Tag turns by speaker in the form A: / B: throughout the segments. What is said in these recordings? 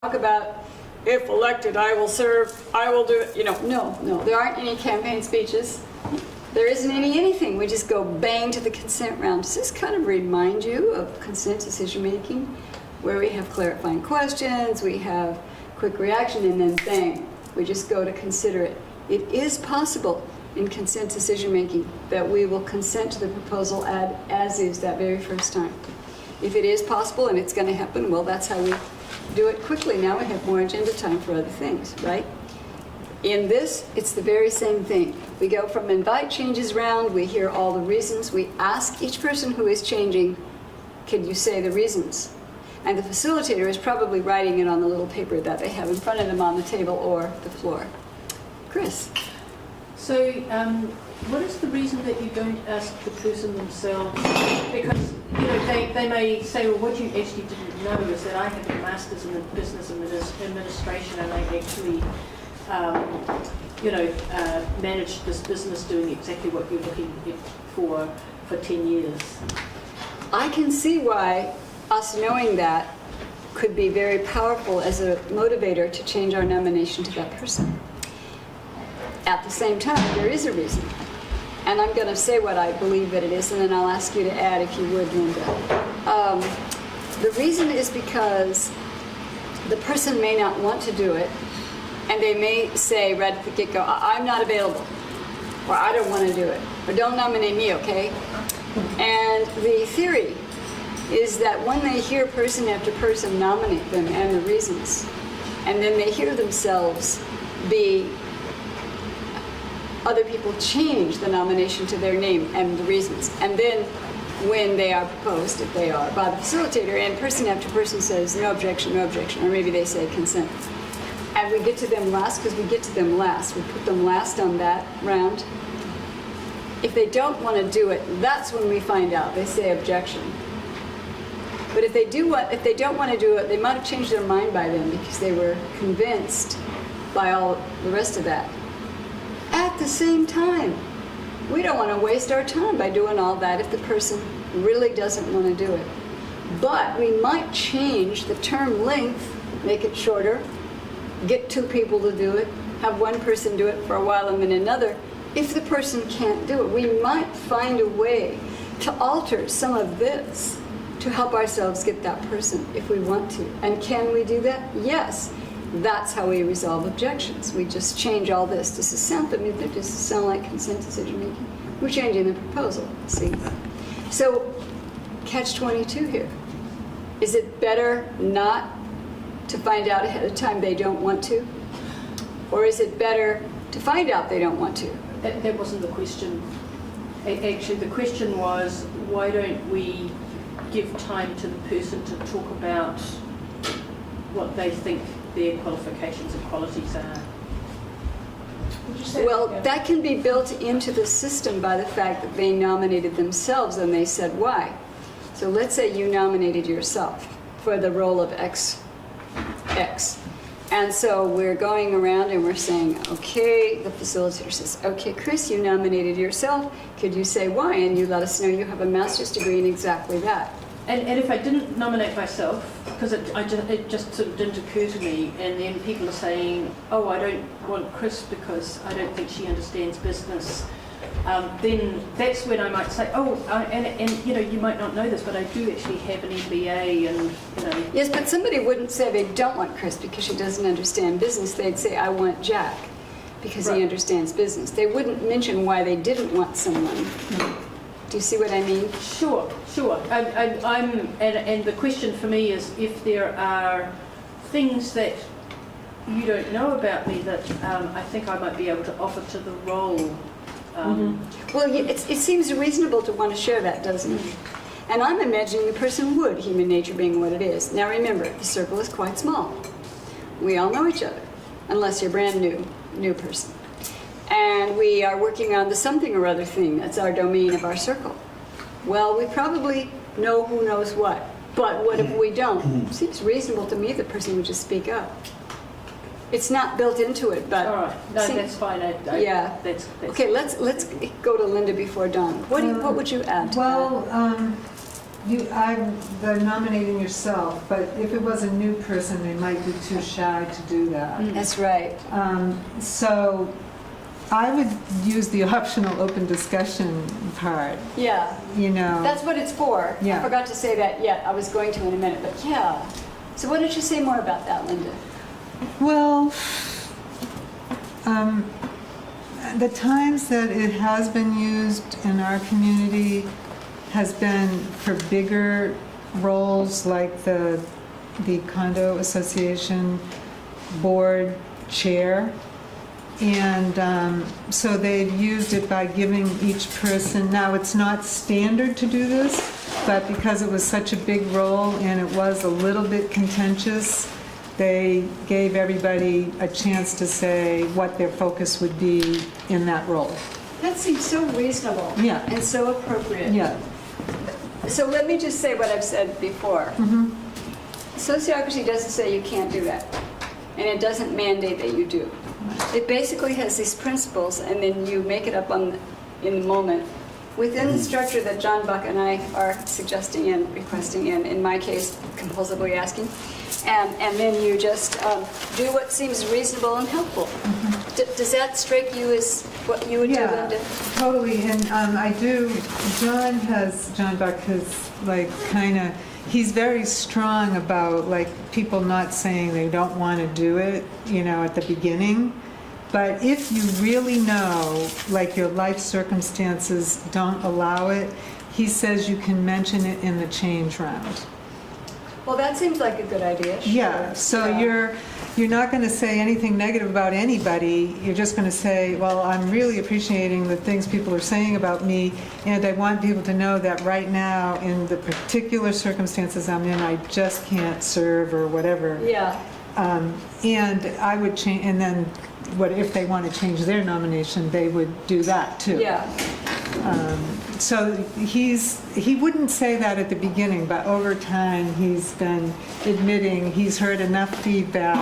A: talk about, if elected, I will serve, I will do it, no, there aren't any campaign speeches. There isn't anything. We just go bang to the consent round. Does this kind of remind you of consent decision making, where we have clarifying questions, we have quick reaction, and then bang, we just go to consider it. It is possible in consent decision making that we will consent to the proposal as is that very first time. If it is possible and it's going to happen, well, that's how we do it quickly. Now we have more agenda time for other things, right? In this, it's the very same thing. We go from invite changes round, we hear all the reasons, we ask each person who is changing, can you say the reasons? And the facilitator is probably writing it on the little paper that they have in front of them on the table or the floor. Chris?
B: So, what is the reason that you don't ask the person themselves? Because, they may say, well, what you actually didn't know is that I have a master's in business administration, and I actually managed this business doing exactly what you're looking for 10 years.
A: I can see why us knowing that could be very powerful as a motivator to change our nomination to that person. At the same time, there is a reason. And I'm going to say what I believe that it is, and then I'll ask you to add if you would, Linda. The reason is because the person may not want to do it, and they may say right at the get-go, I'm not available, or I don't want to do it, or don't nominate me, okay? And the theory is that when they hear person after person nominate them and the reasons, and then they hear themselves other people change the nomination to their name and the reasons, and then when they are proposed, if they are, by the facilitator, and person after person says no objection, or maybe they say consent, and we get to them last, because we get to them last, we put them last on that round. If they don't want to do it, that's when we find out. They say objection. But if they don't want to do it, they might have changed their mind by then because they were convinced by all the rest of that. At the same time, we don't want to waste our time by doing all that if the person really doesn't want to do it. But we might change the term length, make it shorter, get two people to do it, have one person do it for a while and then another. If the person can't do it, we might find a way to alter some of this to help ourselves get that person if we want to. And can we do that? Yes. That's how we resolve objections. We just change all this. Does this sound like consent decision making? We're changing the proposal, see? So, catch-22 here. Is it better not to find out ahead of time they don't want to? Or is it better to find out they don't want to?
B: That wasn't the question. Actually, the question was, why don't we give time to the person to talk about what they think their qualifications and qualities are?
A: Well, that can be built into the system by the fact that they nominated themselves and they said why. So let's say you nominated yourself for the role of X. And so we're going around and we're saying, okay, the facilitator says, okay, Chris, you nominated yourself. Could you say why? And you let us know you have a master's degree in exactly that.
B: And if I didn't nominate myself, because it just sort of didn't occur to me, and then people are saying, oh, I don't want Chris because I don't think she understands business, then that's when I might say, oh, and you might not know this, but I do actually have an MBA, and
A: Yes, but somebody wouldn't say they don't want Chris because she doesn't understand business. They'd say, I want Jack because he understands business. They wouldn't mention why they didn't want someone. Do you see what I mean?
B: Sure. And the question for me is, if there are things that you don't know about me that I think I might be able to offer to the role.
A: Well, it seems reasonable to want to share that, doesn't it? And I'm imagining the person would, human nature being what it is. Now remember, the circle is quite small. We all know each other, unless you're a brand new person. And we are working on the something or other thing. That's our domain of our circle. Well, we probably know who knows what. But what if we don't? It seems reasonable to me the person would just speak up. It's not built into it, but...
B: All right. No, that's fine.
A: Yeah.
B: That's
A: okay, let's go to Linda before Dawn. What would you add to that?
C: they're nominating yourself, but if it was a new person, they might be too shy to do that.
A: That's right.
C: So I would use the optional open discussion part,
A: Yeah.
C: you know.
A: That's what it's for. I
C: Yeah.
A: forgot to say that yet. I was going to in a minute, but yeah. So why don't you say more about that, Linda?
C: Well, the times that it has been used in our community has been for bigger roles like the condo association board chair. And so they've used it by giving each person, now it's not standard to do this, but because it was such a big role and it was a little bit contentious, they gave everybody a chance to say what their focus would be in that role.
A: That seems so reasonable.
C: Yeah.
A: And so appropriate.
C: Yeah.
A: So let me just say what I've said before. Sociocracy doesn't say you can't do that. And it doesn't mandate that you do. It basically has these principles, and then you make it up in the moment within the structure that John Buck and I are suggesting and requesting, and in my case, compulsively asking. And then you just do what seems reasonable and helpful. Does that strike you as what you would do,
C: Yeah,
A: Linda?
C: totally. And I do, John Buck has like kind of, he's very strong about like people not saying they don't want to do it, you know, at the beginning. But if you really know, like your life circumstances don't allow it, he says you can mention it in the change round.
A: Well, that seems like a good idea. Sure.
C: Yeah, so
A: Yeah.
C: you're not going to say anything negative about anybody. You're just going to say, well, I'm really appreciating the things people are saying about me, and I want people to know that right now, in the particular circumstances I'm in, I just can't serve or whatever.
A: Yeah.
C: And I would change, and then what if they want to change their nomination, they would do that too.
A: Yeah.
C: So he wouldn't say that at the beginning, but over time he's been admitting he's heard enough feedback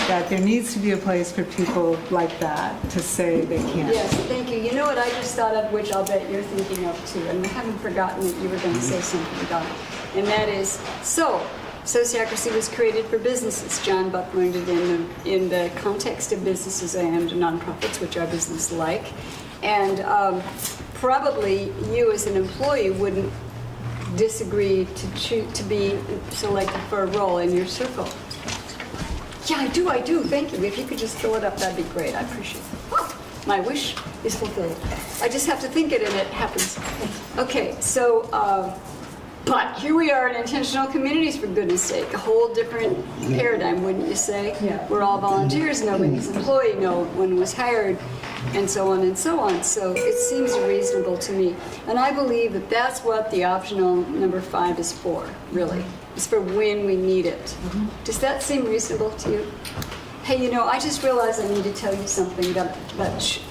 C: that there needs to be a place for people like that to say they can't.
A: Yes, thank you. You know what I just thought of, which I'll bet you're thinking of too, and I haven't forgotten that you were going to say something about it. And that is, so, sociocracy was created for businesses. John Buck learned it in the context of businesses and nonprofits, which are business-like. And probably you as an employee wouldn't disagree to be selected for a role in your circle. Yeah, I do, thank you. If you could just fill it up, that'd be great. I appreciate it. My wish is fulfilled. I just have to think it and it happens. Okay, so, but here we are in intentional communities, for goodness sake. A whole different paradigm, wouldn't you say?
C: Yeah.
A: We're all volunteers, nobody's employee, no one was hired, and so on and so on. So it seems reasonable to me. And I believe that that's what the optional number 5 is for, really. It's for when we need it. Does that seem reasonable to you? Hey, you know, I just realized I need to tell you something that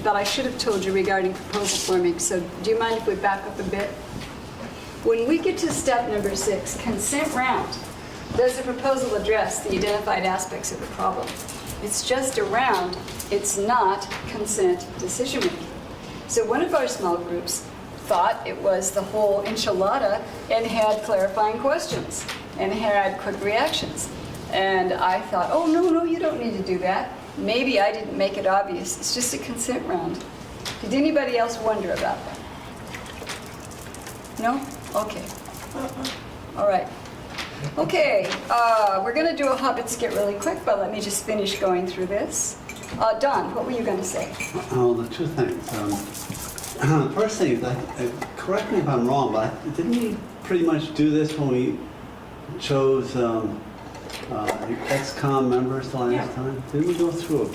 A: I should have told you regarding proposal forming. So do you mind if we back up a bit? When we get to step number 6, consent round, does the proposal address the identified aspects of the problem? It's just a round. It's not consent decision making. So one of our small groups thought it was the whole enchilada and had clarifying questions and had quick reactions. And I thought, oh, no, you don't need to do that. Maybe I didn't make it obvious. It's just a consent round. Did anybody else wonder about that? No? Okay. All right. Okay, we're going to do a hop and skip really quick, but let me just finish going through this. Don, what were you going to say?
D: Oh, the two things. The first thing is, correct me if I'm wrong, but didn't we pretty much do this when we chose ex-com members the last time? Didn't we go through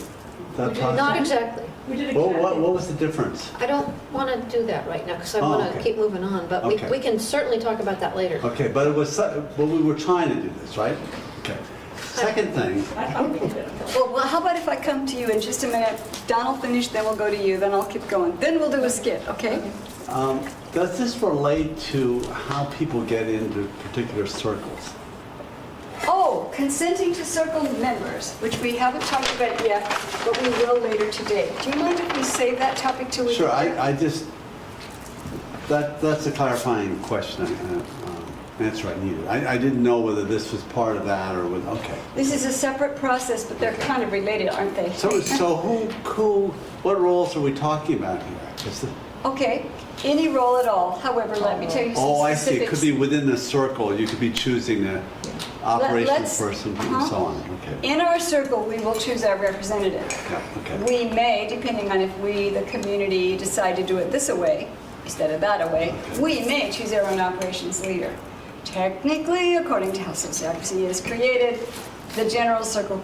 D: that process?
E: Not exactly.
B: We did
D: Well,
B: exactly.
D: what was the difference?
E: I don't want to do that right now because I
D: Oh,
E: want to
D: okay.
E: keep moving on, but
D: Okay.
E: we can certainly talk about that later.
D: Okay, but it was, well, we were trying to do this, right? Okay. Second thing,
B: I thought we did it.
A: Well, how about if I come to you in just a minute? Don will finish, then we'll go to you, then I'll keep going. Then we'll do a skip, okay?
D: does this relate to how people get into particular circles?
A: Oh, consenting to circle members, which we haven't talked about yet, but we will later today. Do you mind if we save that topic till we
D: Sure,
A: get there?
D: I just, that's a clarifying question. That's right, needed. I didn't know whether this was part of that or was, okay.
A: This is a separate process, but they're kind of related, aren't they?
D: So what roles are we talking about here? Is the-
A: Okay, any role at all. However, let me tell you some
D: Oh, I see. It
A: specifics.
D: could be within the circle. You could be choosing the operations
A: Let's-
D: person and so on. Okay.
A: In our circle, we will choose our representative.
D: Yeah, okay.
A: We may, depending on if we, the community, decide to do it this way instead of that way, we may choose our own operations leader. Technically, according to how sociocracy is created, the general circle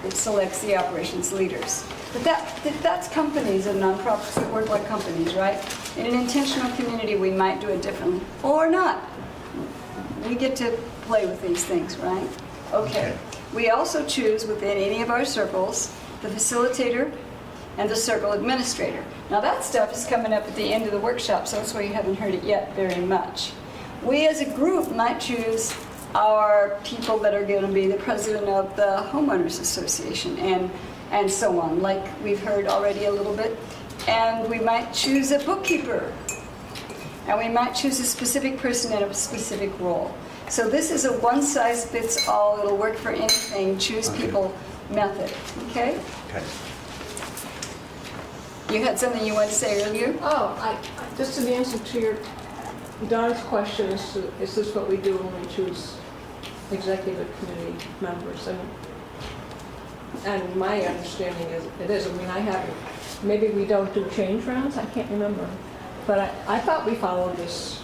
A: selects the operations leaders. But that's companies and nonprofits that work like companies, right? In an intentional community, we might do it differently, or not. We get to play with these things, right? Okay. We also choose within any of our circles the facilitator and the circle administrator. Now that stuff is coming up at the end of the workshop, so that's why you haven't heard it yet very much. We as a group might choose our people that are going to be the president of the homeowners association and so on, like we've heard already a little bit. And we might choose a bookkeeper. And we might choose a specific person in a specific role. So this is a one-size-fits-all, it'll work for anything, choose people method, okay?
D: Okay.
A: You had something you wanted to say earlier?
B: Just in answer to your Don's question, is this what we do when we choose executive committee members? And my understanding is it is. I mean, I haven't. Maybe we don't do change rounds. I can't remember. But I thought we followed this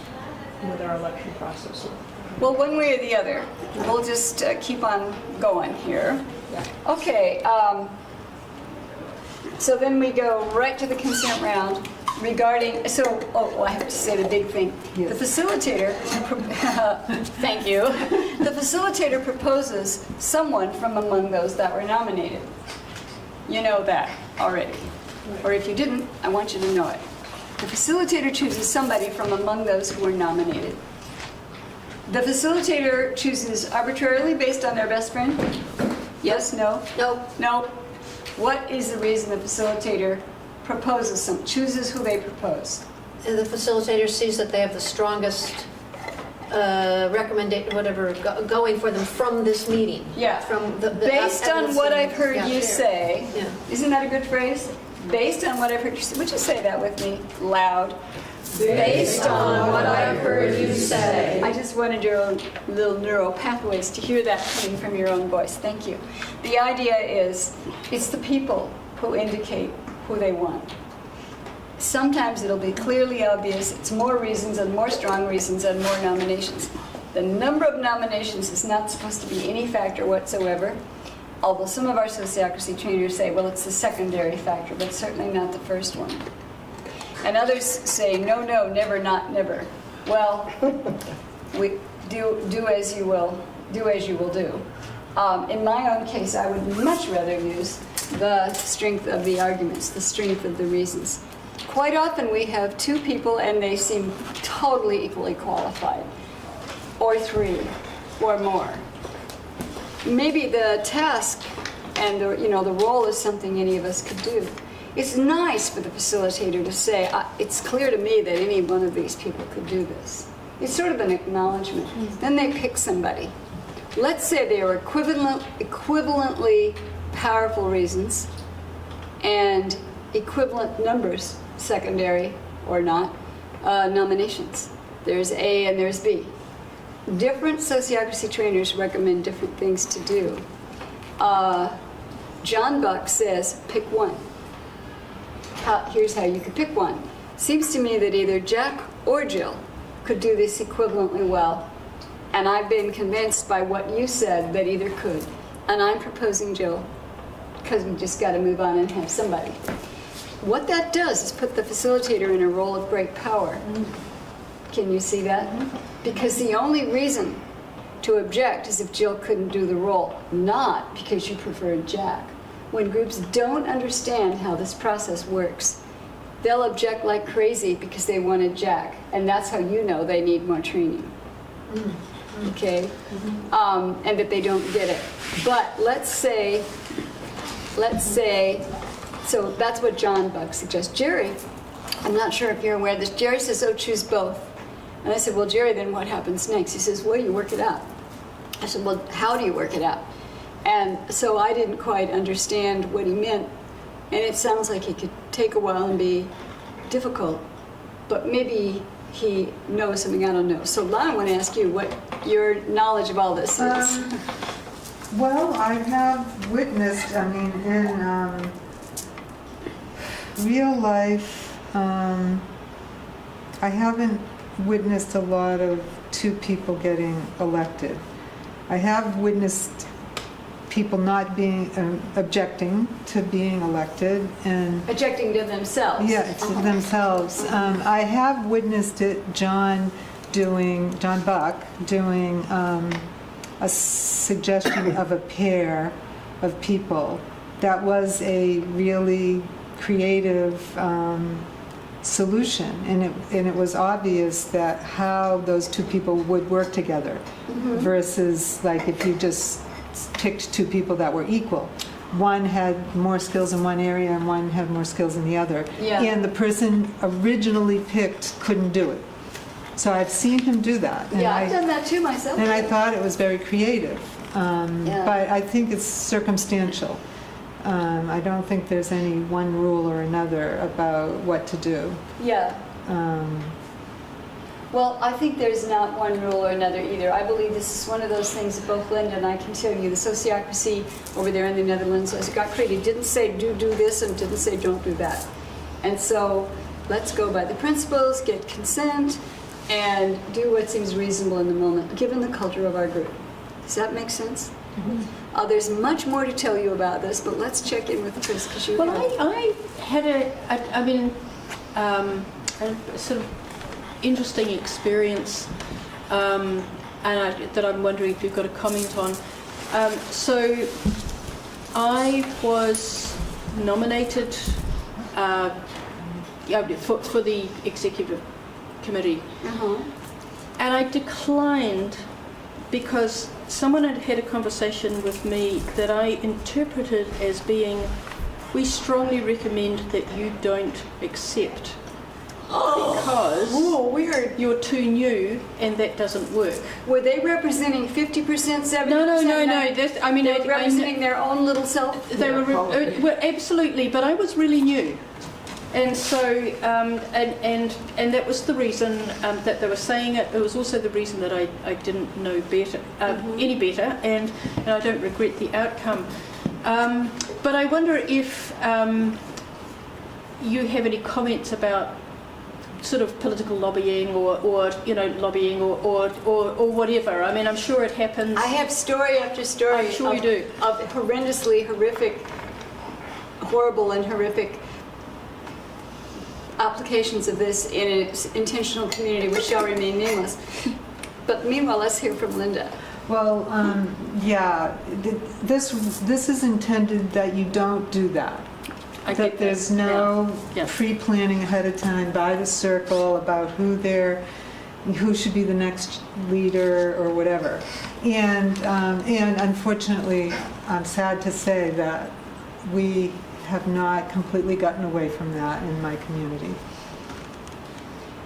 B: with our election process.
A: Well, one way or the other. We'll just keep on going here.
B: Yeah.
A: Okay, so then we go right to the consent round regarding, I have to say the big thing. The facilitator, thank you, the facilitator proposes someone from among those that were nominated. You know that already. Or if you didn't, I want you to know it. The facilitator chooses somebody from among those who were nominated. The facilitator chooses arbitrarily based on their best friend? Yes, no?
E: No,
A: No. What is the reason the facilitator chooses who they propose?
E: the facilitator sees that they have the strongest recommendation, whatever, going for them from this meeting.
A: Yeah.
E: From the
A: Based on
E: evidence
A: what
E: and-
A: I've heard
E: yeah,
A: you
E: sure.
A: say,
E: Yeah.
A: isn't that a good phrase? Based on what I've heard you say, would you say that with me loud? Based on what I've heard you say. I just wanted your own little neural pathways to hear that coming from your own voice. Thank you. The idea is, it's the people who indicate who they want. Sometimes it'll be clearly obvious. It's more reasons and more strong reasons and more nominations. The number of nominations is not supposed to be any factor whatsoever, although some of our sociocracy trainers say, well, it's the secondary factor, but certainly not the first one. And others say, no, no, never, not never. Well, we do as you will do. In my own case, I would much rather use the strength of the arguments, the strength of the reasons. Quite often we have two people and they seem totally equally qualified, or three, or more. Maybe the task and the role is something any of us could do. It's nice for the facilitator to say, it's clear to me that any one of these people could do this. It's sort of an acknowledgement. Then they pick somebody. Let's say they are equivalently powerful reasons and equivalent numbers, secondary or not, nominations. There's A and there's B. Different sociocracy trainers recommend different things to do. John Buck says, pick one. Here's how you could pick one. Seems to me that either Jack or Jill could do this equivalently well. And I've been convinced by what you said that either could. And I'm proposing Jill, because we just got to move on and have somebody. What that does is put the facilitator in a role of great power. Can you see that? Because the only reason to object is if Jill couldn't do the role, not because you preferred Jack. When groups don't understand how this process works, they'll object like crazy because they wanted Jack, and that's how you know they need more training. Okay? And that they don't get it. But let's say, so that's what John Buck suggests. Jerry, I'm not sure if you're aware of this, Jerry says, oh, choose both. And I said, well, Jerry, then what happens next? He says, well, you work it out. I said, well, how do you work it out? And so I didn't quite understand what he meant. And it sounds like it could take a while and be difficult, but maybe he knows something I don't know. So Lana, I want to ask you what your knowledge of all this is.
C: Well, I have witnessed, I mean, in real life, I haven't witnessed a lot of two people getting elected. I have witnessed people not being, objecting to being elected and
A: Objecting to themselves.
C: yeah, to themselves. I have witnessed it, John Buck doing a suggestion of a pair of people. That was a really creative solution, and it was obvious that how those two people would work together versus like if you just picked two people that were equal. One had more skills in one area and one had more skills in the other.
A: Yeah.
C: And the person originally picked couldn't do it. So I've seen him do that. And
A: Yeah, I've done that too myself.
C: And I thought it was very creative.
A: Yeah.
C: But I think it's circumstantial. I don't think there's any one rule or another about what to do.
A: Yeah. Well, I think there's not one rule or another either. I believe this is one of those things that both Linda and I can tell you. The sociocracy over there in the Netherlands, as it got created, didn't say do this and didn't say don't do that. And so let's go by the principles, get consent, and do what seems reasonable in the moment, given the culture of our group. Does that make sense? There's much more to tell you about this, but let's check in with Chris because you.
B: Well, I had a sort of interesting experience, and that I'm wondering if you've got a comment on. So I was nominated for the executive committee, and I declined because someone had had a conversation with me that I interpreted as being, we strongly recommend that you don't accept because
A: weird.
B: you're too new and that doesn't work.
A: Were they representing 50%, 70%?
B: No. I mean,
A: They were representing their own little self?
B: They were well, absolutely, but I was really new. And so, and that was the reason that they were saying it. It was also the reason that I didn't know better, any better, and I don't regret the outcome. But I wonder if you have any comments about sort of political lobbying or lobbying or whatever. I mean, I'm sure it happens.
A: I have story after story.
B: I'm sure you do.
A: Of horrendously horrible and horrific applications of this in an intentional community which shall remain nameless. But meanwhile, let's hear from Linda.
C: Well, yeah, this is intended that you don't do that. That there's no pre-planning ahead of time by the circle about who should be the next leader or whatever. And unfortunately, I'm sad to say that we have not completely gotten away from that in my community.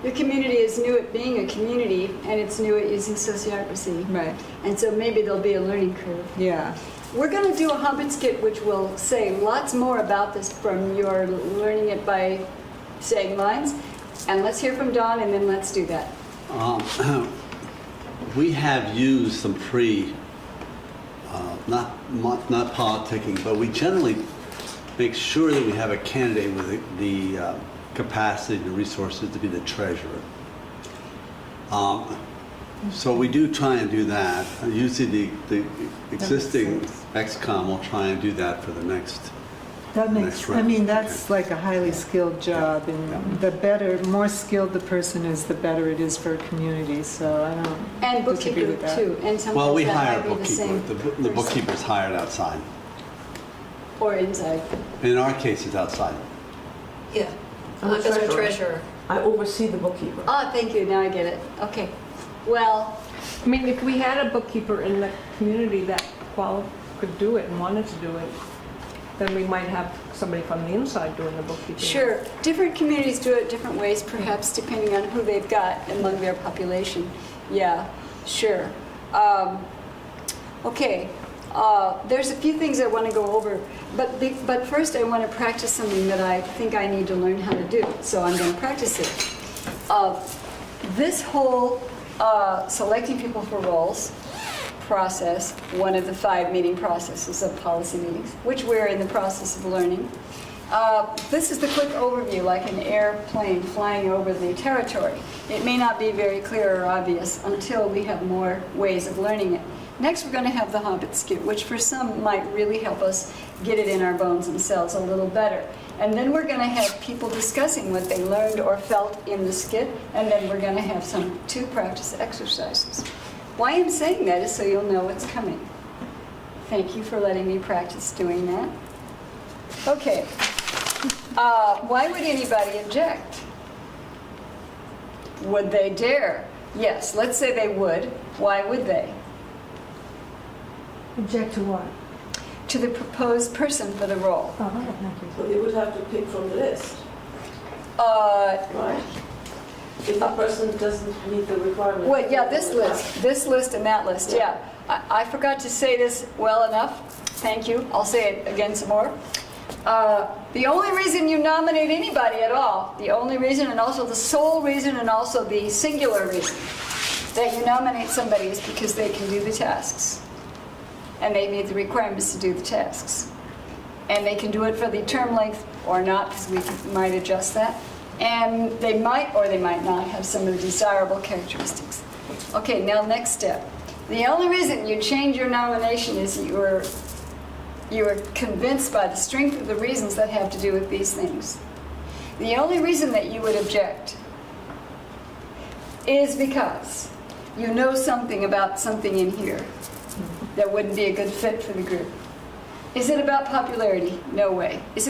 A: Your community is new at being a community, and it's new at using sociocracy.
C: Right.
A: And so maybe there'll be a learning curve.
C: Yeah.
A: We're going to do a Hobbit skit which will say lots more about this from your learning it by saying lines. And let's hear from Dawn, and then let's do that.
D: We have used some not politicking, but we generally make sure that we have a candidate with the capacity and the resources to be the treasurer. So we do try and do that. Usually the existing ex-com will try and do that for the next.
C: That makes. I mean, that's like a highly skilled job, and the more skilled the person is, the better it is for a community. So I don't.
A: And
C: disagree
A: bookkeeper
C: with that.
A: too. And sometimes
D: Well, we
A: that
D: hire
A: might
D: a
A: be the same
D: bookkeeper. The
A: person.
D: bookkeeper's hired outside.
A: Or inside.
D: In our case, it's outside.
E: Yeah,
F: I'm the
E: as a
F: treasurer.
E: treasurer.
F: I oversee the bookkeeper.
A: Ah, thank you. Now I get it. Okay. Well,
G: I mean, if we had a bookkeeper in the community that could do it and wanted to do it,
F: then we might have somebody from the inside doing the bookkeeping.
A: Sure. Different communities do it different ways, perhaps depending on who they've got among their population. Yeah, sure. Okay. There's a few things I want to go over, but first I want to practice something that I think I need to learn how to do. So I'm going to practice it. This whole selecting people for roles process, one of the 5 meeting processes of policy meetings, which we're in the process of learning. This is the quick overview, like an airplane flying over the territory. It may not be very clear or obvious until we have more ways of learning it. Next, we're going to have the Hobbit skit, which for some might really help us get it in our bones and cells a little better. And then we're going to have people discussing what they learned or felt in the skit, and then we're going to have 2 practice exercises. Why I'm saying that is so you'll know what's coming. Thank you for letting me practice doing that. Okay. Why would anybody object? Would they dare? Yes, let's say they would. Why would they?
F: Object to what?
A: To the proposed person for the role.
F: Oh, thank you.
G: So they would have to pick from the list,
A: Uh,
G: right? If the person doesn't meet the requirement.
A: Well, yeah, this list and that list, yeah. I forgot to say this well enough. Thank you. I'll say it again some more. The only reason you nominate anybody at all, the only reason and also the sole reason and also the singular reason that you nominate somebody is because they can do the tasks. And they meet the requirements to do the tasks. And they can do it for the term length or not, because we might adjust that. And they might or they might not have some of the desirable characteristics. Okay, now next step. The only reason you change your nomination is you are convinced by the strength of the reasons that have to do with these things. The only reason that you would object is because you know something about something in here that wouldn't be a good fit for the group. Is it about popularity? No way. Is it